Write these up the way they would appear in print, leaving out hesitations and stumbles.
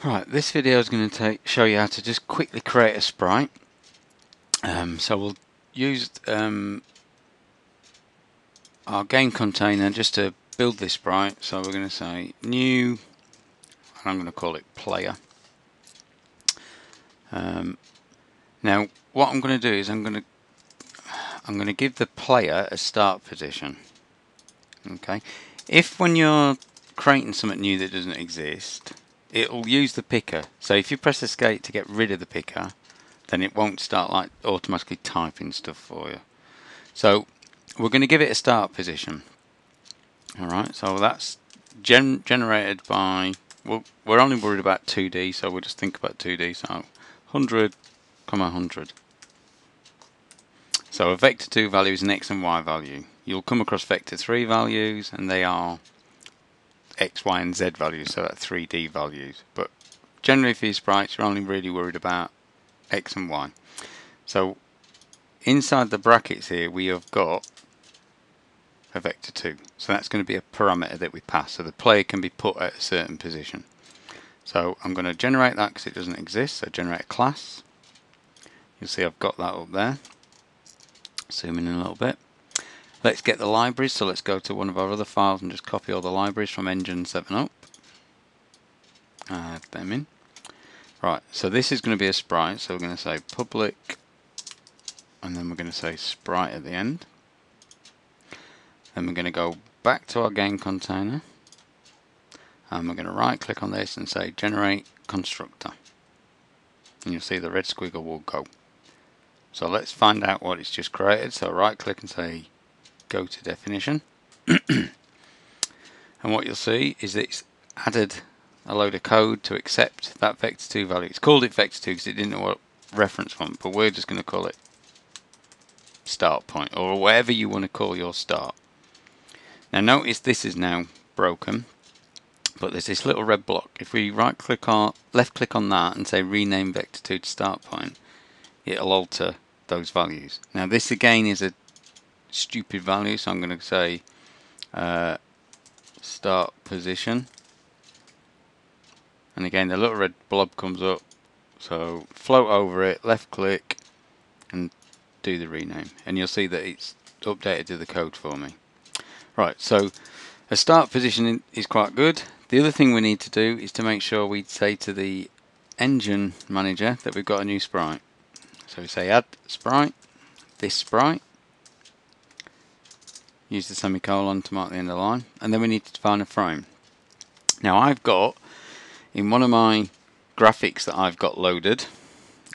Right, this video is going to show you how to just quickly create a sprite. So we'll use our game container just to build this sprite. So we're going to say new, and I'm going to call it player. Now what I'm going to do is I'm going to give the player a start position. Okay, if when you're creating something new that doesn't exist, it'll use the picker. So if you press escape to get rid of the picker, then it won't start like automatically typing stuff for you. So we're going to give it a start position. Alright, so that's generated by, we're only worried about 2D, so we'll just think about 2D. So 100, 100. So a vector 2 value is an x and y value. You'll come across vector 3 values, and they are x, y and z values, so that's 3D values. But generally for your sprites, you're only really worried about x and y. So inside the brackets here, we have got a vector 2. So that's going to be a parameter that we pass. So the player can be put at a certain position. So I'm going to generate that because it doesn't exist. So generate a class. You'll see I've got that up there. Zoom in a little bit. Let's get the libraries. So let's go to one of our other files and just copy all the libraries from Engine 7up. Add them in. Right, so this is going to be a sprite. So we're going to say public, and then we're going to say sprite at the end. Then we're going to go back to our game container, and we're going to right click on this and say generate constructor, and you'll see the red squiggle will go. So let's find out what it's just created. So right click and say go to definition, and what you'll see is that it's added a load of code to accept that vector 2 value. It's called it vector 2 because it didn't know what reference point, but we're just going to call it start point, or whatever you want to call your start. Now notice this is now broken, but there's this little red block. If we left click on that and say rename vector 2 to start point, it'll alter those values. Now this again is a stupid value, so I'm going to say start position, and again the little red blob comes up, so float over it, left click and do the rename, and you'll see that it's updated to the code for me. Right, so a start position is quite good. The other thing we need to do is to make sure we say to the engine manager that we've got a new sprite. So we say add sprite, this sprite, use the semicolon to mark the end of the line, and then we need to define a frame. Now I've got, in one of my graphics that I've got loaded,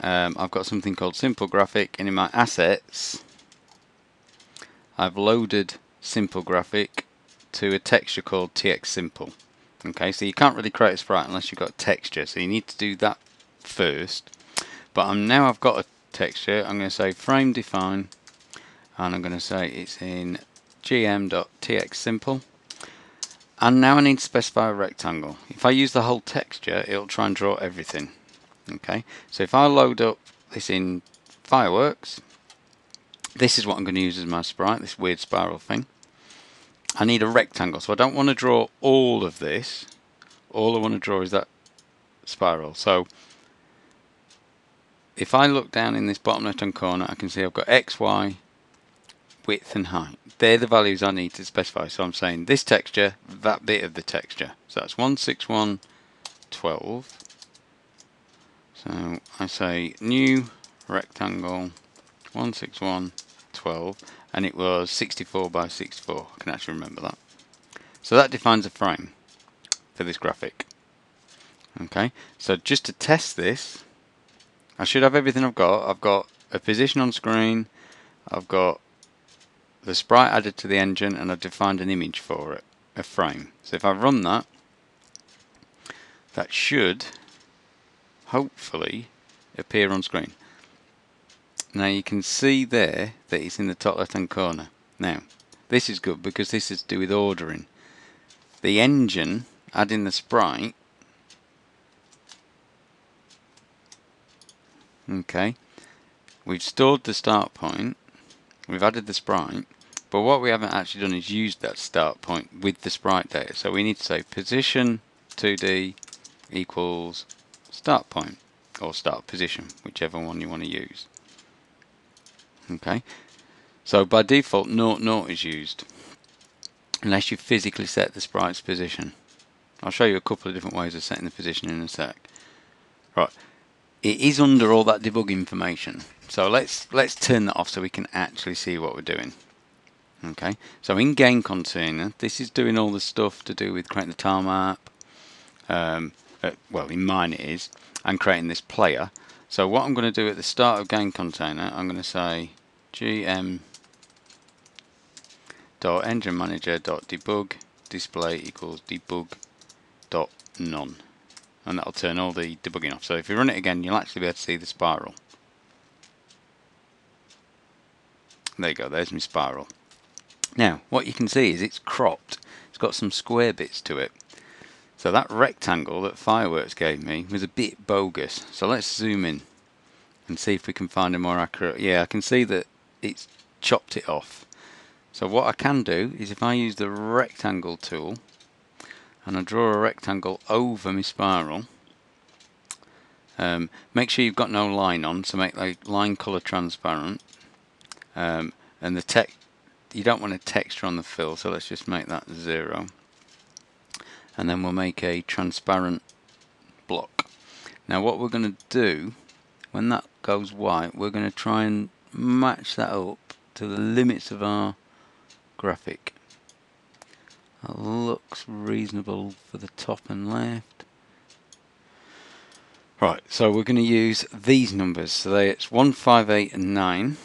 I've got something called simple graphic, and in my assets I've loaded simple graphic to a texture called TX simple. Okay, so you can't really create a sprite unless you've got texture, so you need to do that first. But now I've got a texture. I'm going to say frame define, and I'm going to say it's in gm.txsimple, and now I need to specify a rectangle. If I use the whole texture, it'll try and draw everything. Okay, so if I load up this in Fireworks, this is what I'm going to use as my sprite, this weird spiral thing. I need a rectangle, so I don't want to draw all of this. All I want to draw is that spiral. So if I look down in this bottom left hand corner, I can see I've got X, Y, width and height. They're the values I need to specify. So I'm saying this texture, that bit of the texture. So that's 16112. So I say new rectangle 16112, and it was 64 by 64. I can actually remember that. So that defines a frame for this graphic. Okay, so just to test this, I should have everything I've got. I've got a position on screen, I've got the sprite added to the engine, and I've defined an image for it, a frame. So if I run that, that should hopefully appear on screen. Now you can see there that it's in the top left hand corner. Now this is good because this is to do with ordering. The engine adding the sprite, okay, we've stored the start point, we've added the sprite, but what we haven't actually done is used that start point with the sprite data. So we need to say position 2D equals start point or start position, whichever one you want to use. Okay, so by default 0, 0 is used unless you physically set the sprite's position. I'll show you a couple of different ways of setting the position in a sec. Right, it is under all that debug information, so let's turn that off so we can actually see what we're doing. Okay, so in game container, this is doing all the stuff to do with creating the tile map. Well, in mine it is, and creating this player. So what I'm going to do at the start of game container, I'm going to say gm.enginemanager.debug display equals debug.none, and that'll turn all the debugging off. So if you run it again, you'll actually be able to see the spiral. There you go, there's my spiral. Now what you can see is it's cropped, it's got some square bits to it. So that rectangle that Fireworks gave me was a bit bogus. So let's zoom in and see if we can find a more accurate. Yeah, I can see that it's chopped it off. So what I can do is if I use the rectangle tool and I draw a rectangle over my spiral, make sure you've got no line on, so make like line color transparent, and the text, you don't want a texture on the fill, so let's just make that 0. And then we'll make a transparent block. Now what we're going to do, when that goes white, we're going to try and match that up to the limits of our graphic. That looks reasonable for the top and left. Right, so we're going to use these numbers. So it's 1, 5, 8 and 9.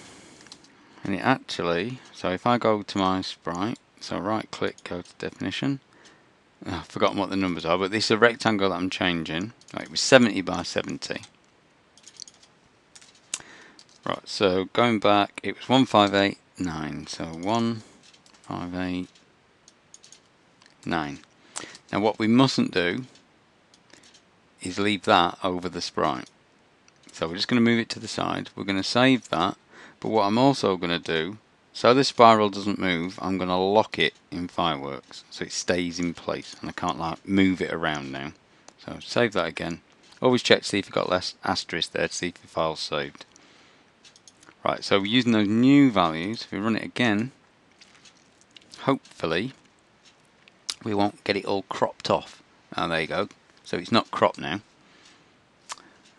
And it actually, so if I go to my sprite, so right click, go to definition. I've forgotten what the numbers are, but this is a rectangle that I'm changing. Right, it was 70 by 70. Right, so going back, it was 1, 5, 8, 9. So 1, 5, 8, 9. Now what we mustn't do is leave that over the sprite. So we're just going to move it to the side. We're going to save that, but what I'm also going to do, so the spiral doesn't move, I'm going to lock it in Fireworks so it stays in place and I can't like move it around now. So save that again. Always check to see if you've got less asterisk there to see if your file's saved. Right, so we're using those new values. If we run it again, hopefully we won't get it all cropped off. Oh, there you go. So it's not cropped now.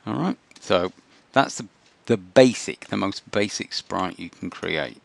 Alright, so that's the most basic sprite you can create.